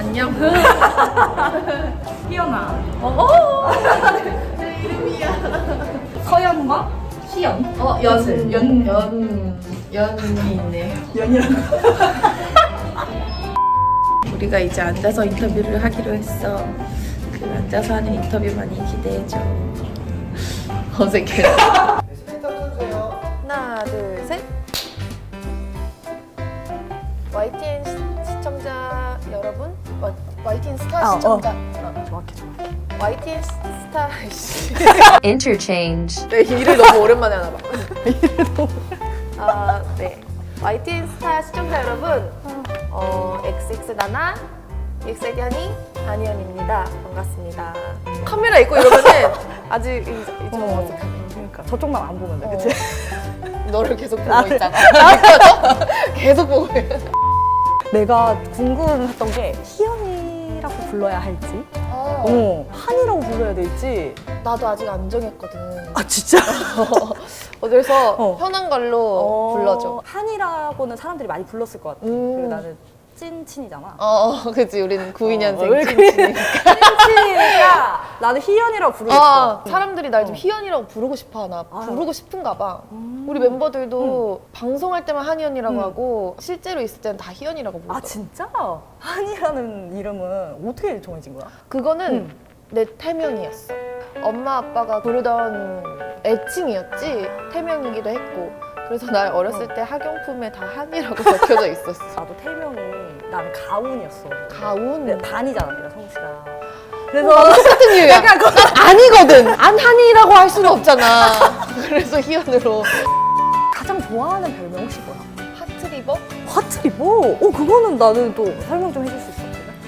안녕. 희연아. 내 이름이야. 서연과 희연. 연이 있네. 연이라고. 우리가 이제 앉아서 인터뷰를 하기로 했어. 그 앉아서 하는 인터뷰 많이 기대해줘. 어색해. 하나, 둘, 셋. YTN 시청자 여러분, YTN 스타 시청자. 정확해. YTN 스타. Interchange. 내 일을 너무 오랜만에 하나 봐. 네. YTN 스타 시청자 여러분, XX 나나, EXID 하니, 안희연입니다. 반갑습니다. 카메라 있고 이러면은 아직 좀 어색하네. 그러니까 저쪽만 안 보면 돼, 그치? 너를 계속 보고 있잖아. 계속 보고 있. 내가 궁금했던 게 희연이라고 불러야 할지, 한이라고 불러야 될지. 나도 아직 안 정했거든. 아 진짜? 그래서 편한 걸로 불러줘. 한이라고는 사람들이 많이 불렀을 것 같아. 그리고 나는 찐친이잖아. 그치. 우리는 92년생 왜 찐친이니까. 찐친이니까 나는 희연이라고 부르겠어. 사람들이 날 좀 희연이라고 부르고 싶어 하나. 부르고 싶은가 봐. 우리 멤버들도 방송할 때만 한희연이라고 하고 실제로 있을 때는 다 희연이라고 부르더라고. 아 진짜? 한이라는 이름은 어떻게 정해진 거야? 그거는 내 태명이었어. 엄마 아빠가 부르던 애칭이었지. 태명이기도 했고. 그래서 날 어렸을 때 학용품에 다 한이라고 적혀져 있었어. 나도 태명이 나는 가운이었어. 가운? 근데 반이잖아, 내가 성씨가. 그래서 똑같은 이유야. 난 아니거든. 안 한이라고 할 수는 없잖아. 그래서 희연으로. 가장 좋아하는 별명 혹시 뭐야? 하트리버? 화트리버? 그거는 나는 또 설명 좀 해줄 수 있어.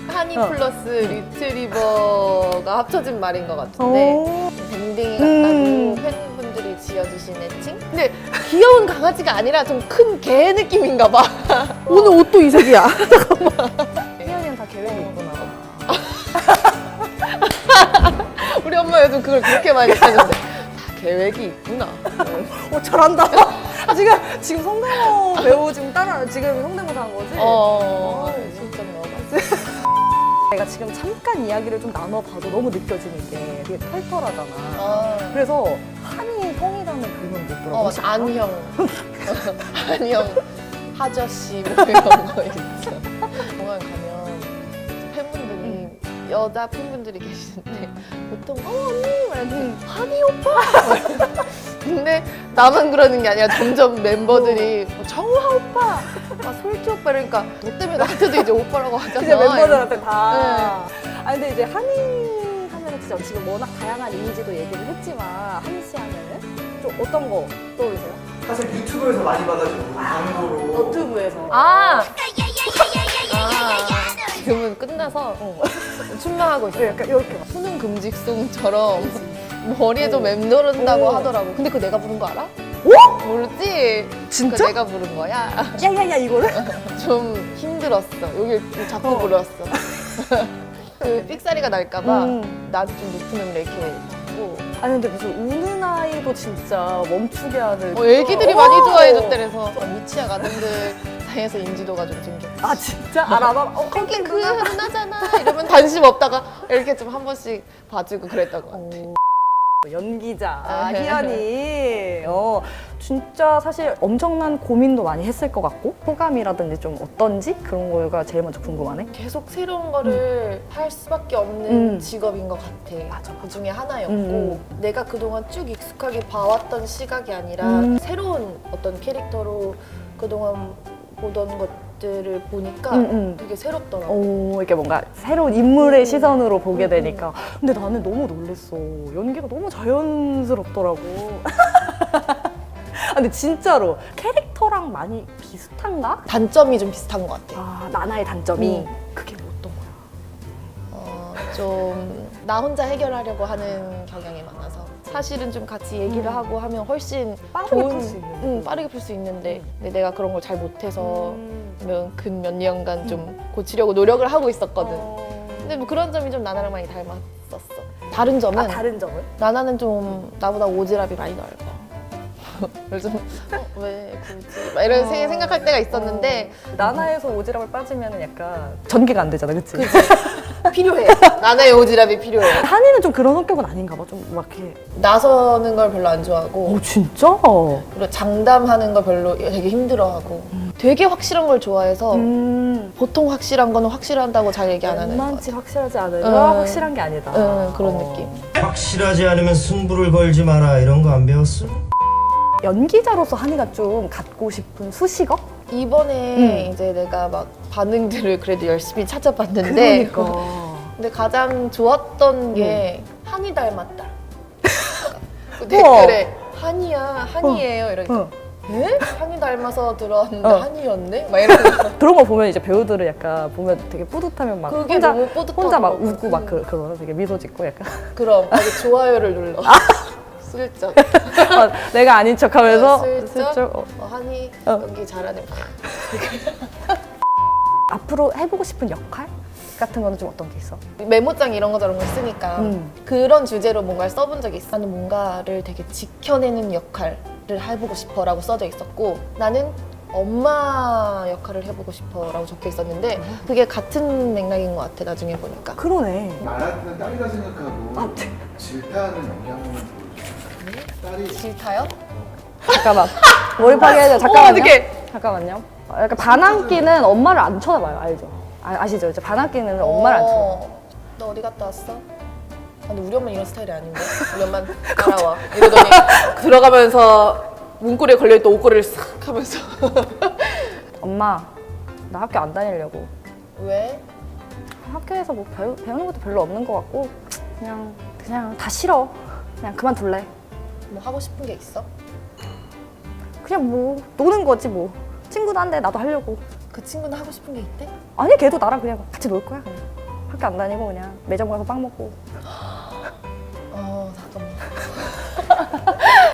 하니 플러스 리트리버가 합쳐진 말인 것 같은데 댕댕이 같다고 팬분들이 지어주신 애칭? 근데 귀여운 강아지가 아니라 좀 큰 개 느낌인가 봐. 오늘 옷도 이 색이야. 잠깐만. 희연이는 다 계획이 있구나. 우리 엄마 요즘 그걸 그렇게 많이 하는데 다 계획이 있구나. 잘한다. 지금 성대모 배우 지금 지금 성대모사 한 거지? 진짜 너무 내가 지금 잠깐 이야기를 좀 나눠봐도 너무 느껴지는 게 되게 털털하잖아. 그래서 한이 형이라는 별명이 있더라고. 혹시 알아? 안형. 안형. 하저씨 뭐 이런 거 있어. 공항 가면 팬분들이 여자 팬분들이 계시는데 보통 언니 말하는데 한이 오빠. 근데 나만 그러는 게 아니라 점점 멤버들이 정우하 오빠, 솔지 오빠 이러니까 너 때문에 나한테도 이제 오빠라고 하잖아. 이제 멤버들한테 다. 네. 아니 근데 이제 한이 하면은 진짜 지금 워낙 다양한 이미지도 얘기를 했지만 한이 씨 하면은 좀 어떤 거 떠오르세요? 사실 유튜브에서 많이 봐가지고 광고로 너튜브에서. 지금은 끝나서 춤만 하고 있어요. 약간 이렇게 막. 수능 금지송처럼 머리에 좀 맴도른다고 하더라고. 근데 그거 내가 부른 거 알아? 모르지? 진짜? 그거 내가 부른 거야. 야야야 이거를? 좀 힘들었어. 여기 자꾸 불렀어. 그 삑사리가 날까봐 나도 좀 높은 음을 이렇게 잡고. 아니 근데 무슨 우는 아이도 진짜 멈추게 하는. 애기들이 많이 좋아해줬대래서 미치야 가든들 사이에서 인지도가 좀 생겼어. 아 진짜? 알아? 거기 그 누나잖아. 이러면 관심 없다가 이렇게 좀 한 번씩 봐주고 그랬던 것 같아. 연기자 희연이 진짜 사실 엄청난 고민도 많이 했을 것 같고 소감이라든지 좀 어떤지 그런 거가 제일 먼저 궁금하네. 계속 새로운 거를 할 수밖에 없는 직업인 것 같아. 맞아. 그 중에 하나였고 내가 그동안 쭉 익숙하게 봐왔던 시각이 아니라 새로운 어떤 캐릭터로 그동안 보던 것들을 보니까 되게 새롭더라고. 이렇게 뭔가 새로운 인물의 시선으로 보게 되니까. 근데 나는 너무 놀랬어. 연기가 너무 자연스럽더라고. 근데 진짜로 캐릭터랑 많이 비슷한가? 단점이 좀 비슷한 것 같아. 아, 나나의 단점이 그게 뭐 어떤 거야? 좀 나 혼자 해결하려고 하는 경향이 많아서 사실은 좀 같이 얘기를 하고 하면 훨씬 빠르게 풀 수 있는. 빠르게 풀 수 있는데 근데 내가 그런 걸 잘 못해서 근 몇 년간 좀 고치려고 노력을 하고 있었거든. 근데 뭐 그런 점이 좀 나나랑 많이 닮았었어. 다른 점은 다른 점을? 나나는 좀 나보다 오지랖이 많이 넓어. 그래서 왜 굳이 막 이런 생각할 때가 있었는데 나나에서 오지랖을 빠지면 약간 전개가 안 되잖아, 그치? 필요해. 나나의 오지랖이 필요해. 한이는 좀 그런 성격은 아닌가 봐. 좀 막 이렇게. 나서는 걸 별로 안 좋아하고 진짜? 그리고 장담하는 거 별로 되게 힘들어하고 되게 확실한 걸 좋아해서 보통 확실한 거는 확실한다고 잘 얘기 안 하는 거 웬만치 같아. 확실하지 않으면 응. 확실한 게 아니다. 그런 느낌. 확실하지 않으면 승부를 걸지 마라 이런 거 안 배웠어? 연기자로서 한이가 좀 갖고 싶은 수식어? 이번에 이제 내가 막 반응들을 그래도 열심히 찾아봤는데 그러니까. 근데 가장 좋았던 게 한이 닮았다. 그 우와. 댓글에 한이야, 한이에요 이러니까 응. 에? 한이 닮아서 들어왔는데 어. 한이였네? 막 이러면서 그런 거 보면 이제 배우들을 약간 보면 되게 뿌듯하면 막 그게 혼자 너무 뿌듯하더라고. 혼자 막 웃고 막 그러나 되게 미소 짓고 약간 그럼 아주 좋아요를 눌러 슬쩍 내가 아닌 척하면서 슬쩍 한이 연기 잘하네 앞으로 해보고 싶은 역할 같은 거는 좀 어떤 게 있어? 메모장 이런 거 저런 거 쓰니까 그런 주제로 뭔가를 써본 적이 있어. 나는 뭔가를 되게 지켜내는 역할을 해보고 싶어 라고 써져 있었고 나는 엄마 역할을 해보고 싶어 라고 적혀 있었는데 그게 같은 맥락인 것 같아 나중에 보니까. 그러네. 나한테는 딸이라 생각하고 아, 질타하는 영향을 보여줘. 딸이 싫다요? 잠깐만 몰입하게 해줘. 잠깐만요. 어떡해. 잠깐만요. 약간 반항기는 엄마를 안 쳐다봐요. 알죠? 아시죠? 이제 반항기는 엄마를 안 쳐다봐요. 너 어디 갔다 왔어? 아, 근데 우리 엄마는 이런 스타일이 아닌데 우리 엄마는 따라와 이러더니 들어가면서 문고리에 걸려있던 옷걸이를 싹 하면서 엄마 나 학교 안 다니려고. 왜? 학교에서 뭐 배우는 것도 별로 없는 것 같고 그냥 다 싫어. 그냥 그만둘래. 뭐 하고 싶은 게 있어? 그냥 뭐 노는 거지 뭐. 친구도 한데 나도 하려고. 그 친구는 하고 싶은 게 있대? 아니 걔도 나랑 그냥 같이 놀 거야. 그냥. 학교 안 다니고 그냥 매점 가서 빵 먹고. 잠깐만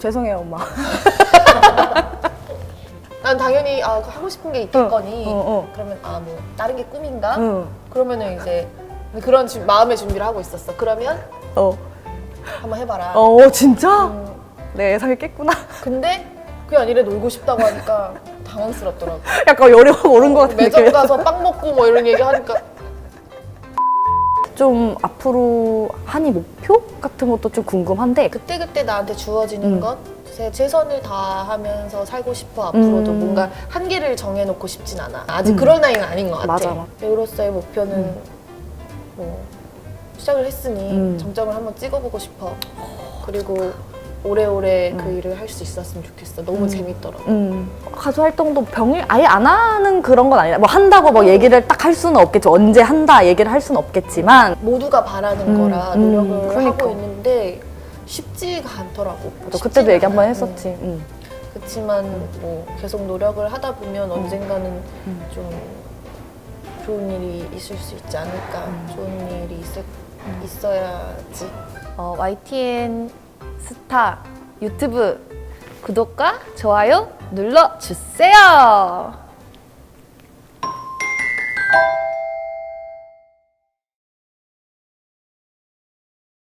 죄송해요 엄마. 난 당연히 그 하고 싶은 게 있겠거니 응. 그러면 뭐 다른 게 꿈인가? 응. 그러면은 이제 그런 마음의 준비를 하고 있었어. 그러면 한번 해봐라. 진짜? 내 예상을 깼구나. 근데 그게 아니라 놀고 싶다고 하니까 당황스럽더라고. 약간 열이 확 오른 것 같은 매점 느낌. 가서 빵 먹고 뭐 이런 얘기 하니까 좀 앞으로 한이 목표 같은 것도 좀 궁금한데. 그때그때 나한테 주어지는 것 최선을 다하면서 살고 싶어. 앞으로도 뭔가 한계를 정해놓고 싶진 않아. 아직 그럴 나이는 아닌 것 같아. 맞아. 배우로서의 목표는 뭐 시작을 했으니 정점을 한번 찍어보고 싶어. 그리고 오래오래 그 일을 할 수 있었으면 좋겠어. 너무 재밌더라고. 가수 활동도 병일 아예 안 하는 그런 건 아니라 뭐 한다고 뭐 얘기를 딱 할 수는 없겠지. 언제 한다 얘기를 할 수는 없겠지만 모두가 바라는 거라 노력을 그러니까. 하고 있는데 쉽지가 않더라고. 그때도 쉽지가 얘기 한번 않아. 했었지. 그렇지만 뭐 계속 노력을 하다 보면 언젠가는 좀 좋은 일이 있을 수 있지 않을까. 좋은 일이 있어야지. YTN 스타 유튜브 구독과 좋아요 눌러주세요.